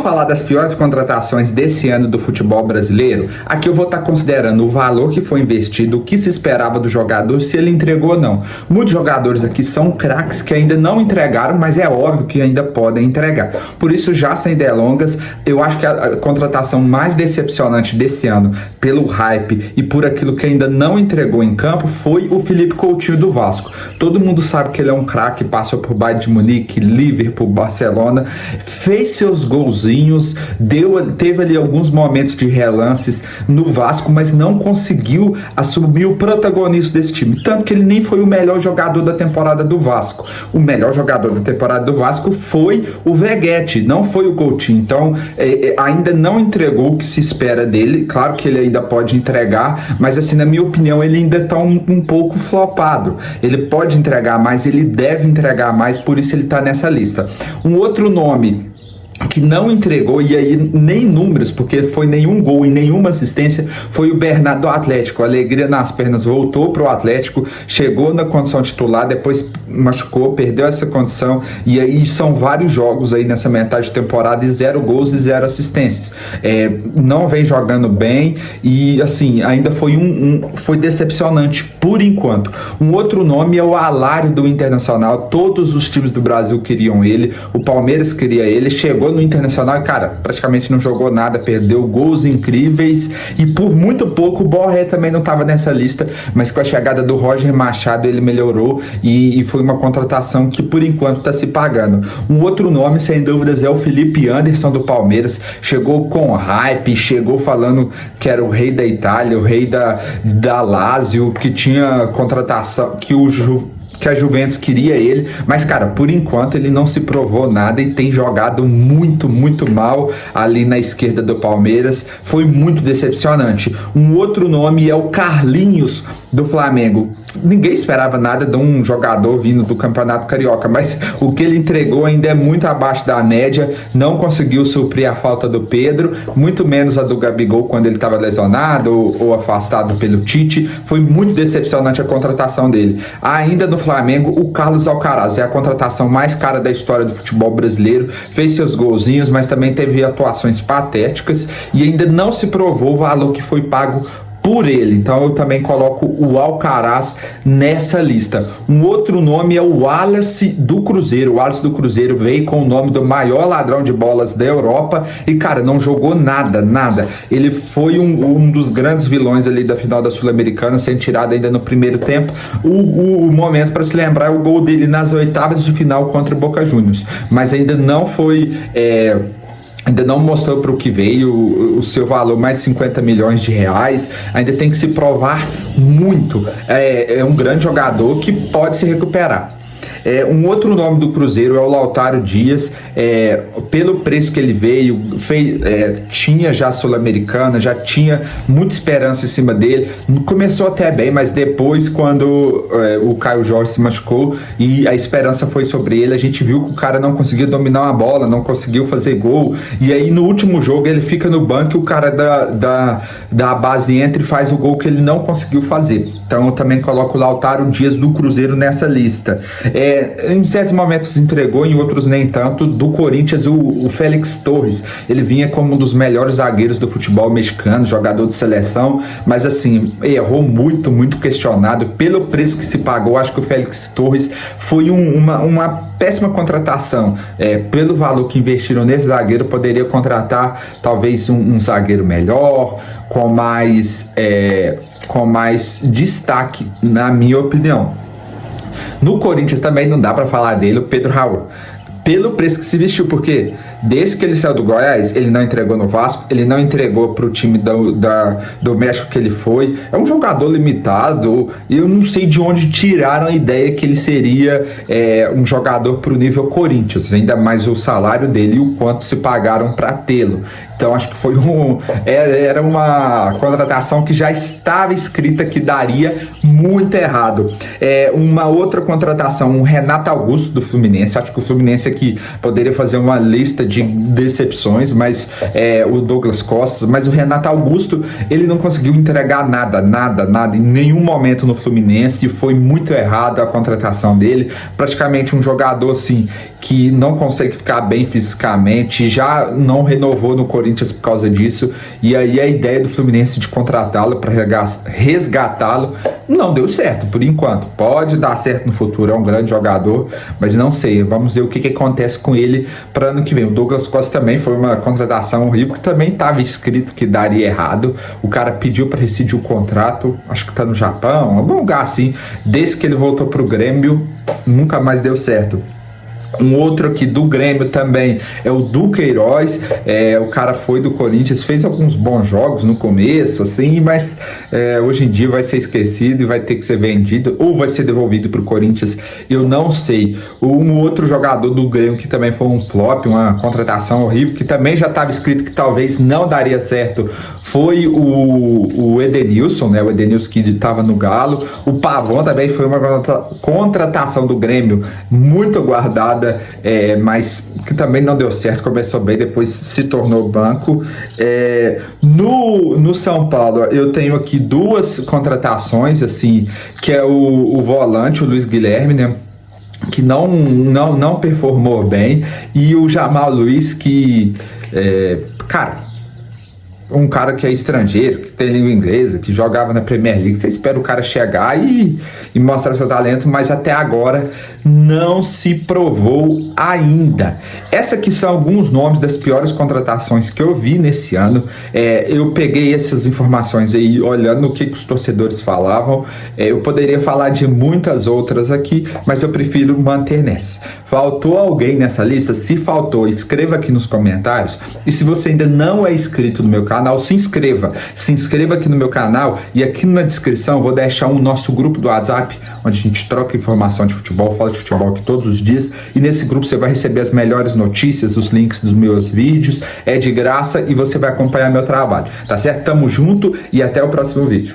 falar das piores contratações desse ano do futebol brasileiro, aqui eu vou estar considerando o valor que foi investido, o que se esperava do jogador, se ele entregou ou não. Muitos jogadores aqui são craques que ainda não entregaram, mas é óbvio que ainda podem entregar. Por isso, já sem delongas, eu acho que a contratação mais decepcionante desse ano, pelo hype e por aquilo que ainda não entregou em campo, foi o Philippe Coutinho do Vasco. Todo mundo sabe que ele é um craque, passou por Bayern de Munique, Liverpool, Barcelona, fez seus golzinhos, teve ali alguns momentos de relances no Vasco, mas não conseguiu assumir o protagonismo desse time, tanto que ele nem foi o melhor jogador da temporada do Vasco. O melhor jogador da temporada do Vasco foi o Veguete, não foi o Coutinho. Então ainda não entregou o que se espera dele. Claro que ele ainda pode entregar, mas assim, na minha opinião, ele ainda está um pouco flopado. Ele pode entregar mais, ele deve entregar mais, por isso ele está nessa lista. Um outro nome que não entregou, e aí nem números, porque foi nenhum gol e nenhuma assistência, foi o Bernardo do Atlético. A alegria nas pernas, voltou para o Atlético, chegou na condição titular, depois machucou, perdeu essa condição, e aí são vários jogos aí nessa metade de temporada e 0 gols e 0 assistências. Não vem jogando bem e assim, ainda foi decepcionante por enquanto. Um outro nome é o Alário do Internacional. Todos os times do Brasil queriam ele, o Palmeiras queria ele, chegou no Internacional e, cara, praticamente não jogou nada, perdeu gols incríveis e por muito pouco o Borré também não estava nessa lista, mas com a chegada do Roger Machado ele melhorou e foi uma contratação que por enquanto está se pagando. Um outro nome, sem dúvidas, é o Felipe Anderson do Palmeiras. Chegou com hype, chegou falando que era o rei da Itália, o rei da Lazio, que tinha contratação, que a Juventus queria ele, mas cara, por enquanto ele não se provou nada e tem jogado muito, muito mal ali na esquerda do Palmeiras. Foi muito decepcionante. Um outro nome é o Carlinhos do Flamengo. Ninguém esperava nada de um jogador vindo do Campeonato Carioca, mas o que ele entregou ainda é muito abaixo da média. Não conseguiu suprir a falta do Pedro, muito menos a do Gabigol quando ele estava lesionado ou afastado pelo Tite. Foi muito decepcionante a contratação dele. Ainda no Flamengo, o Carlos Alcaraz é a contratação mais cara da história do futebol brasileiro, fez seus golzinhos, mas também teve atuações patéticas e ainda não se provou o valor que foi pago por ele. Então eu também coloco o Alcaraz nessa lista. Um outro nome é o Wallace do Cruzeiro. O Wallace do Cruzeiro veio com o nome do maior ladrão de bolas da Europa e, cara, não jogou nada. Ele foi um dos grandes vilões ali da final da Sul-Americana, sendo tirado ainda no primeiro tempo. O momento para se lembrar é o gol dele nas oitavas de final contra o Boca Juniors, mas ainda não foi... ainda não mostrou para o que veio o seu valor, mais de 50 milhões de reais, ainda tem que se provar muito. É um grande jogador que pode se recuperar. Um outro nome do Cruzeiro é o Lautaro Dias. Pelo preço que ele veio, tinha já a Sul-Americana, já tinha muita esperança em cima dele. Começou até bem, mas depois, quando o Caio Jorge se machucou e a esperança foi sobre ele, a gente viu que o cara não conseguia dominar uma bola, não conseguiu fazer gol. E aí no último jogo ele fica no banco e o cara da base entra e faz o gol que ele não conseguiu fazer. Então eu também coloco o Lautaro Dias do Cruzeiro nessa lista. Em certos momentos entregou, em outros nem tanto. Do Corinthians, o Félix Torres, ele vinha como um dos melhores zagueiros do futebol mexicano, jogador de seleção, mas assim, errou muito, muito questionado pelo preço que se pagou. Acho que o Félix Torres foi uma péssima contratação. Pelo valor que investiram nesse zagueiro, poderia contratar talvez um zagueiro melhor, com mais destaque, na minha opinião. No Corinthians também não dá para falar dele, o Pedro Raul. Pelo preço que se vestiu, porque desde que ele saiu do Goiás, ele não entregou no Vasco, ele não entregou para o time do México que ele foi. É um jogador limitado, e eu não sei de onde tiraram a ideia que ele seria um jogador para o nível Corinthians, ainda mais o salário dele e o quanto se pagaram para tê-lo. Então acho que foi era uma contratação que já estava escrita que daria muito errado. Uma outra contratação, o Renato Augusto do Fluminense. Acho que o Fluminense aqui poderia fazer uma lista de decepções, mas o Douglas Costa, mas o Renato Augusto, ele não conseguiu entregar nada em nenhum momento no Fluminense. Foi muito errado a contratação dele, praticamente um jogador assim que não consegue ficar bem fisicamente, já não renovou no Corinthians por causa disso, e aí a ideia do Fluminense de contratá-lo para resgatá-lo não deu certo por enquanto. Pode dar certo no futuro, é um grande jogador, mas não sei, vamos ver o que acontece com ele para ano que vem. O Douglas Costa também foi uma contratação horrível, que também estava escrito que daria errado. O cara pediu para rescindir o contrato, acho que tá no Japão, algum lugar assim. Desde que ele voltou pro Grêmio, nunca mais deu certo. Um outro aqui do Grêmio também é o Duqueiroz. O cara foi do Corinthians, fez alguns bons jogos no começo, assim, mas hoje em dia vai ser esquecido e vai ter que ser vendido ou vai ser devolvido para o Corinthians, eu não sei. Um outro jogador do Grêmio que também foi um flop, uma contratação horrível, que também já estava escrito que talvez não daria certo, foi o Edenilson, né? O Edenilson que estava no Galo. O Pavão também foi uma contratação do Grêmio muito aguardada, mas que também não deu certo, começou bem, depois se tornou banco. No São Paulo, eu tenho aqui duas contratações, assim, que é o volante, o Luiz Guilherme, né, que não performou bem, e o Jamal Luiz, que, cara, um cara que é estrangeiro, que tem língua inglesa, que jogava na Premier League, você espera o cara chegar e mostrar seu talento, mas até agora não se provou ainda. Essa aqui são alguns nomes das piores contratações que eu vi nesse ano. Eu peguei essas informações aí olhando o que os torcedores falavam. Eu poderia falar de muitas outras aqui, mas eu prefiro manter nessa. Faltou alguém nessa lista? Se faltou, escreva aqui nos comentários. E se você ainda não é inscrito no meu canal, se inscreva. Se inscreva aqui no meu canal, e aqui na descrição eu vou deixar o nosso grupo do WhatsApp, onde a gente troca informação de futebol, fala de futebol aqui todos os dias, e nesse grupo você vai receber as melhores notícias, os links dos meus vídeos, é de graça, e você vai acompanhar meu trabalho, tá certo? Tamo junto e até o próximo vídeo.